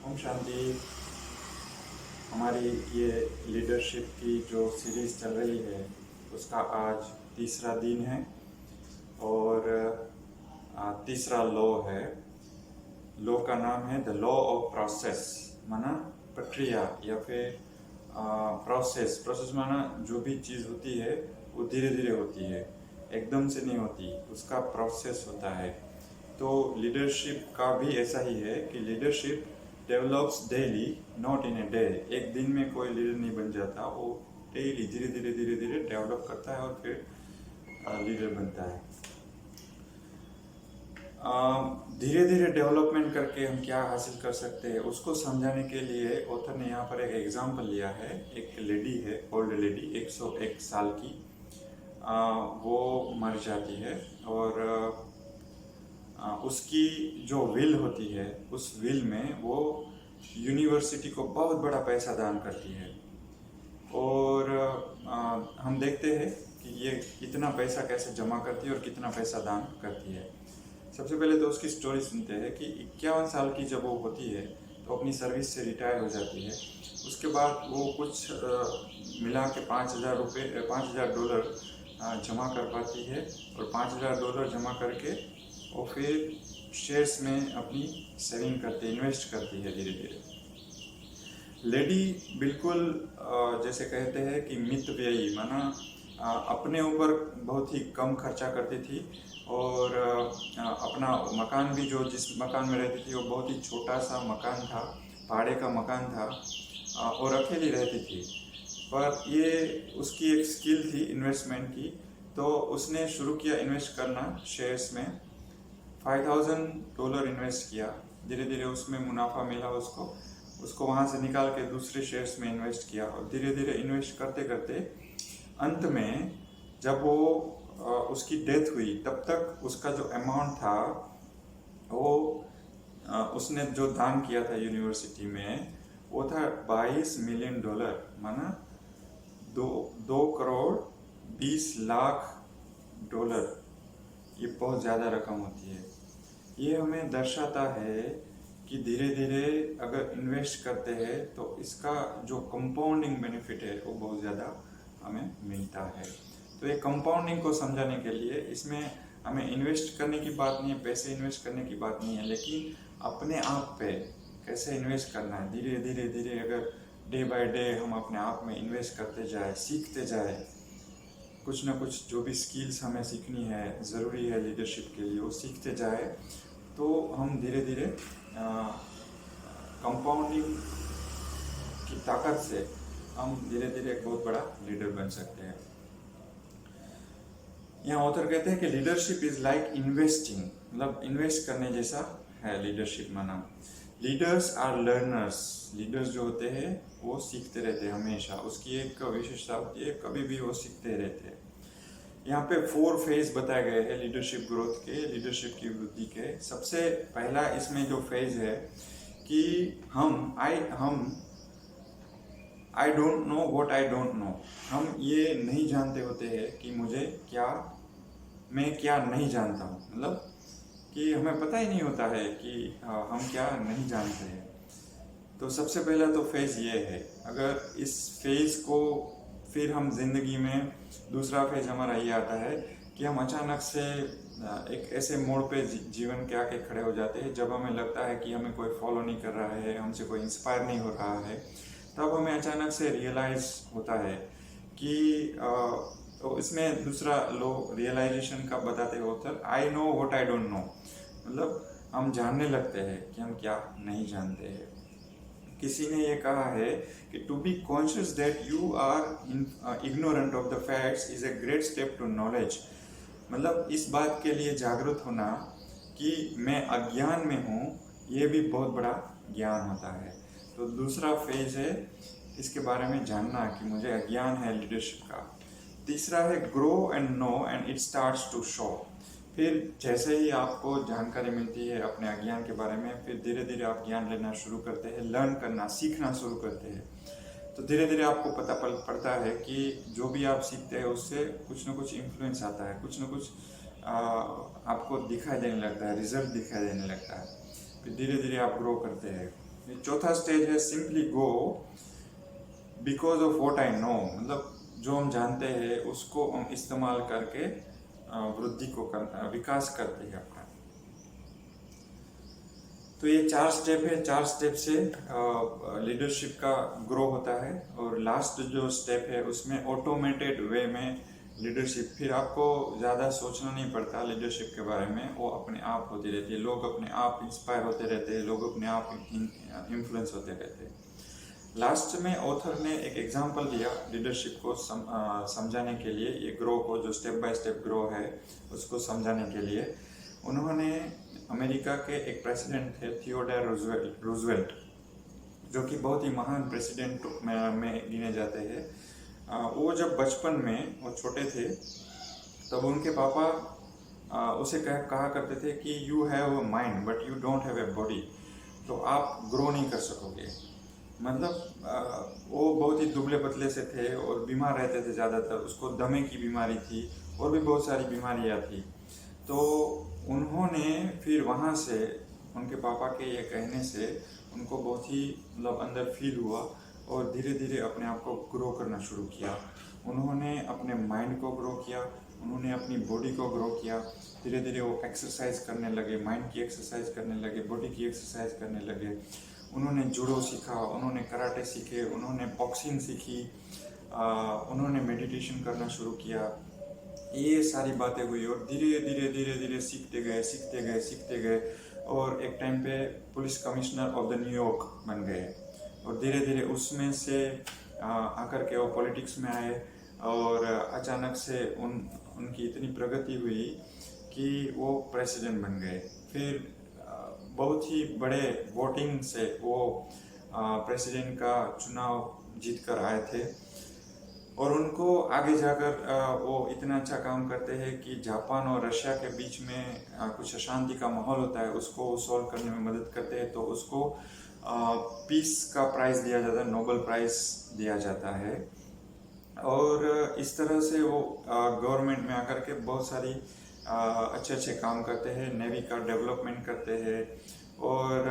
ओम शांति। हमारी ये लीडरशिप की जो सीरीज़ चल रही है उसका आज तीसरा दिन है और तीसरा लॉ है। लॉ का नाम है द लॉ ऑफ प्रोसेस, माना प्रक्रिया या फिर प्रोसेस माना जो भी चीज़ होती है वो धीरे धीरे होती है, एकदम से नहीं होती, उसका प्रोसेस होता है। तो लीडरशिप का भी ऐसा ही है कि leadership develops daily, not in a day. एक दिन में कोई लीडर नहीं बन जाता, वो डेली धीरे धीरे डेवलप करता है और फिर लीडर बनता है। धीरे धीरे डेवलपमेंट करके हम क्या हासिल कर सकते हैं उसको समझाने के लिए ऑथर ने यहाँ पर एक एग्जाम्पल लिया है। एक लेडी है, ओल्ड लेडी, 101 साल की। वो मर जाती है और उसकी जो विल होती है उस विल में वो यूनिवर्सिटी को बहुत बड़ा पैसा दान करती है। और हम देखते हैं कि ये कितना पैसा कैसे जमा करती है और कितना पैसा दान करती है। सबसे पहले तो उसकी स्टोरी सुनते हैं कि 51 साल की जब वो होती है तो अपनी सर्विस से रिटायर हो जाती है। उसके बाद वो कुछ मिला के $5,000 जमा कर पाती है और $5,000 जमा करके वो फिर शेयर्स में अपनी सेविंग करती, इन्वेस्ट करती है धीरे धीरे। लेडी बिल्कुल जैसे कहते हैं कि मितव्ययी, माना अपने ऊपर बहुत ही कम खर्चा करती थी और अपना मकान भी, जो जिस मकान में रहती थी वो बहुत ही छोटा सा मकान था, भाड़े का मकान था और अकेली रहती थी। पर ये उसकी एक स्किल थी इन्वेस्टमेंट की, तो उसने शुरू किया इन्वेस्ट करना शेयर्स में। $5,000 इन्वेस्ट किया, धीरे धीरे उसमें मुनाफा मिला उसको वहाँ से निकाल के दूसरे शेयर्स में इन्वेस्ट किया और धीरे धीरे इन्वेस्ट करते करते अंत में जब वो उसकी डेथ हुई तब तक उसका जो अमाउंट था वो उसने जो दान किया था यूनिवर्सिटी में वो था $22 मिलियन, माना 2,20,00,000। ये बहुत ज़्यादा रकम होती है। ये हमें दर्शाता है कि धीरे धीरे अगर इन्वेस्ट करते हैं तो इसका जो कंपाउंडिंग बेनिफिट है वो बहुत ज़्यादा हमें मिलता है। तो ये कंपाउंडिंग को समझाने के लिए इसमें हमें इन्वेस्ट करने की बात नहीं है, पैसे इन्वेस्ट करने की बात नहीं है, लेकिन अपने आप पे कैसे इन्वेस्ट करना है। धीरे धीरे अगर डे बाय डे हम अपने आप में इन्वेस्ट करते जाए, सीखते जाए, कुछ ना कुछ जो भी स्किल्स हमें सीखनी है, ज़रूरी है लीडरशिप के लिए, वो सीखते जाए तो हम धीरे धीरे कंपाउंडिंग की ताकत से हम धीरे धीरे एक बहुत बड़ा लीडर बन सकते हैं। यहाँ ऑथर कहते हैं कि लीडरशिप इज लाइक इन्वेस्टिंग, मतलब इन्वेस्ट करने जैसा है लीडरशिप माना। लीडर्स आर लर्नर्स, लीडर्स जो होते हैं वो सीखते रहते हैं हमेशा। उसकी एक विशेषता होती है, कभी भी वो सीखते रहते हैं। यहाँ पे 4 फेज बताए गए हैं लीडरशिप ग्रोथ के, लीडरशिप की वृद्धि के। सबसे पहला इसमें जो फेज है कि I don't know what I don't know. हम ये नहीं जानते होते हैं कि मैं क्या नहीं जानता हूँ, मतलब कि हमें पता ही नहीं होता है कि हम क्या नहीं जानते हैं। तो सबसे पहला तो फेज ये है। अगर इस फेज को फिर हम जिंदगी में, दूसरा फेज हमारा ये आता है कि हम अचानक से एक ऐसे मोड़ पे जीवन के आके खड़े हो जाते हैं जब हमें लगता है कि हमें कोई फॉलो नहीं कर रहा है, हमसे कोई इंस्पायर नहीं हो रहा है। तब हमें अचानक से रियलाइज होता है कि तो इसमें दूसरा लो रियलाइजेशन का बताते हो author, I know what I don't know, मतलब हम जानने लगते हैं कि हम क्या नहीं जानते हैं। किसी ने ये कहा है कि to be conscious that you are ignorant of the facts is a great step to knowledge, मतलब इस बात के लिए जागरूक होना कि मैं अज्ञान में हूँ, ये भी बहुत बड़ा ज्ञान होता है। तो दूसरा फेज है इसके बारे में जानना कि मुझे अज्ञान है लीडरशिप का। तीसरा है grow and know and it starts to show. फिर जैसे ही आपको जानकारी मिलती है अपने अज्ञान के बारे में, फिर धीरे धीरे आप ज्ञान लेना शुरू करते हैं, लर्न करना, सीखना शुरू करते हैं। तो धीरे धीरे आपको पता पड़ता है कि जो भी आप सीखते हैं उससे कुछ ना कुछ इन्फ्लुएंस आता है, कुछ ना कुछ आपको दिखाई देने लगता है, रिजल्ट दिखाई देने लगता है। फिर धीरे धीरे आप ग्रो करते हैं। चौथा स्टेज है simply go because of what I know, मतलब जो हम जानते हैं उसको हम इस्तेमाल करके वृद्धि को विकास करते हैं अपना। तो ये 4 स्टेप है, 4 स्टेप से लीडरशिप का ग्रो होता है। और लास्ट जो स्टेप है उसमें ऑटोमेटेड वे में लीडरशिप, फिर आपको ज़्यादा सोचना नहीं पड़ता लीडरशिप के बारे में, वो अपने आप होती रहती है। लोग अपने आप इंस्पायर होते रहते हैं, लोग अपने आप इन्फ्लुएंस होते रहते हैं। लास्ट में ऑथर ने एक एग्जांपल दिया लीडरशिप को समझाने के लिए, ये ग्रो को जो स्टेप बाय स्टेप ग्रो है उसको समझाने के लिए। उन्होंने अमेरिका के एक प्रेसिडेंट थे थियोडोर रूजवेल्ट, जो कि बहुत ही महान प्रेसिडेंट में गिने जाते हैं। वो जब बचपन में वो छोटे थे तब उनके पापा उसे कहा करते थे कि you have a mind but you don't have a body, तो आप ग्रो नहीं कर सकोगे। मतलब वो बहुत ही दुबले पतले से थे और बीमार रहते थे ज़्यादातर, उसको दमे की बीमारी थी और भी बहुत सारी बीमारियां थी। तो उन्होंने फिर वहाँ से उनके पापा के ये कहने से उनको बहुत ही मतलब अंदर फील हुआ और धीरे धीरे अपने आप को ग्रो करना शुरू किया। उन्होंने अपने माइंड को ग्रो किया, उन्होंने अपनी बॉडी को ग्रो किया। धीरे धीरे वो एक्सरसाइज करने लगे, माइंड की एक्सरसाइज करने लगे, बॉडी की एक्सरसाइज करने लगे। उन्होंने जूडो सीखा, उन्होंने कराटे सीखे, उन्होंने बॉक्सिंग सीखी, उन्होंने मेडिटेशन करना शुरू किया। ये सारी बातें हुई और धीरे धीरे धीरे धीरे सीखते गए और एक टाइम पे police commissioner of the New York बन गए। और धीरे धीरे उसमें से आकर के वो पॉलिटिक्स में आए और अचानक से उनकी इतनी प्रगति हुई कि वो प्रेसिडेंट बन गए। फिर बहुत ही बड़े वोटिंग से वो प्रेसिडेंट का चुनाव जीत कर आए थे। और उनको आगे जाकर वो इतना अच्छा काम करते हैं कि जापान और रशिया के बीच में कुछ अशांति का माहौल होता है, उसको सॉल्व करने में मदद करते हैं। तो उसको पीस का प्राइज़ दिया जाता है, नोबेल प्राइज़ दिया जाता है। और इस तरह से वो गवर्नमेंट में आकर के बहुत सारी अच्छे अच्छे काम करते हैं, नेवी का डेवलपमेंट करते हैं। और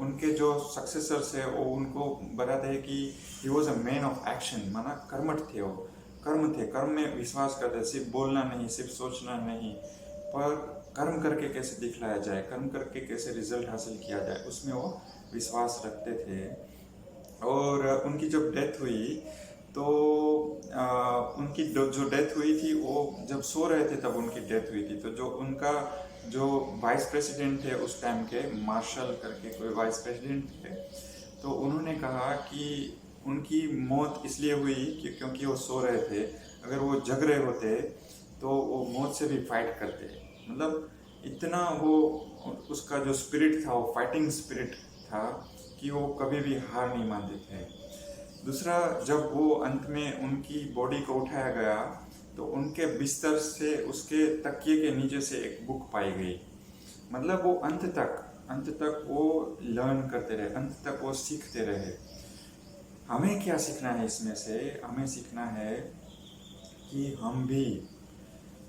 उनके जो सक्सेसर्स है वो उनको बताते हैं कि he was a man of action, माना कर्मठ थे, वो कर्म में विश्वास करते थे। सिर्फ बोलना नहीं, सिर्फ सोचना नहीं, पर कर्म करके कैसे दिखलाया जाए, कर्म करके कैसे रिजल्ट हासिल किया जाए, उसमें वो विश्वास रखते थे। और उनकी जब डेथ हुई तो उनकी जो डेथ हुई थी वो जब सो रहे थे तब उनकी डेथ हुई थी। तो जो उनका जो वाइस प्रेसिडेंट थे उस टाइम के, मार्शल करके कोई वाइस प्रेसिडेंट थे, तो उन्होंने कहा कि उनकी मौत इसलिए हुई कि क्योंकि वो सो रहे थे। अगर वो जग रहे होते तो वो मौत से भी फाइट करते। मतलब इतना वो उसका जो स्पिरिट था, वो फाइटिंग स्पिरिट था कि वो कभी भी हार नहीं मानते थे। दूसरा, जब वो अंत में उनकी बॉडी को उठाया गया तो उनके बिस्तर से उसके तकिए के नीचे से एक बुक पाई गई। मतलब वो अंत तक वो लर्न करते रहे, अंत तक वो सीखते रहे। हमें क्या सीखना है इसमें से? हमें सीखना है कि हम भी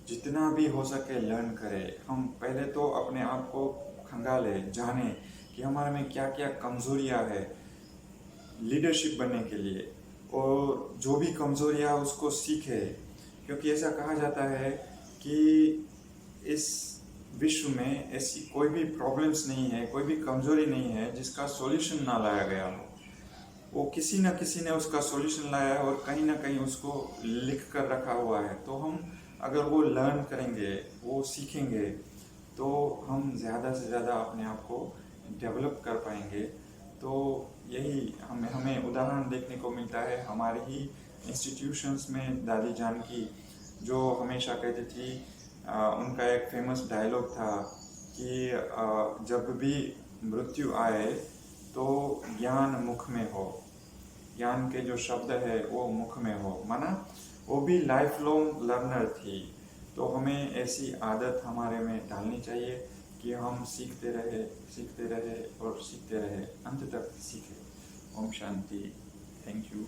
जितना भी हो सके लर्न करें। हम पहले तो अपने आप को खंगाले, जाने कि हमारे में क्या क्या कमज़ोरियाँ है लीडरशिप बनने के लिए, और जो भी कमज़ोरियाँ उसको सीखे। क्योंकि ऐसा कहा जाता है कि इस विश्व में ऐसी कोई भी प्रॉब्लम्स नहीं है, कोई भी कमज़ोरी नहीं है जिसका सॉल्यूशन ना लाया गया हो। वो किसी न किसी ने उसका सॉल्यूशन लाया है और कहीं ना कहीं उसको लिख कर रखा हुआ है। तो हम अगर वो लर्न करेंगे, वो सीखेंगे, तो हम ज़्यादा से ज़्यादा अपने आप को डेवलप कर पाएंगे। तो यही हमें उदाहरण देखने को मिलता है हमारे ही इंस्टीट्यूशंस में। दादी जान की जो हमेशा कहती थी, उनका एक फेमस डायलॉग था कि जब भी मृत्यु आए तो ज्ञान मुख में हो, ज्ञान के जो शब्द है वो मुख में हो। माना वो भी लाइफ लॉन्ग लर्नर थी। तो हमें ऐसी आदत हमारे में डालनी चाहिए कि हम सीखते रहे और सीखते रहे, अंत तक सीखें। ओम शांति। Thank you.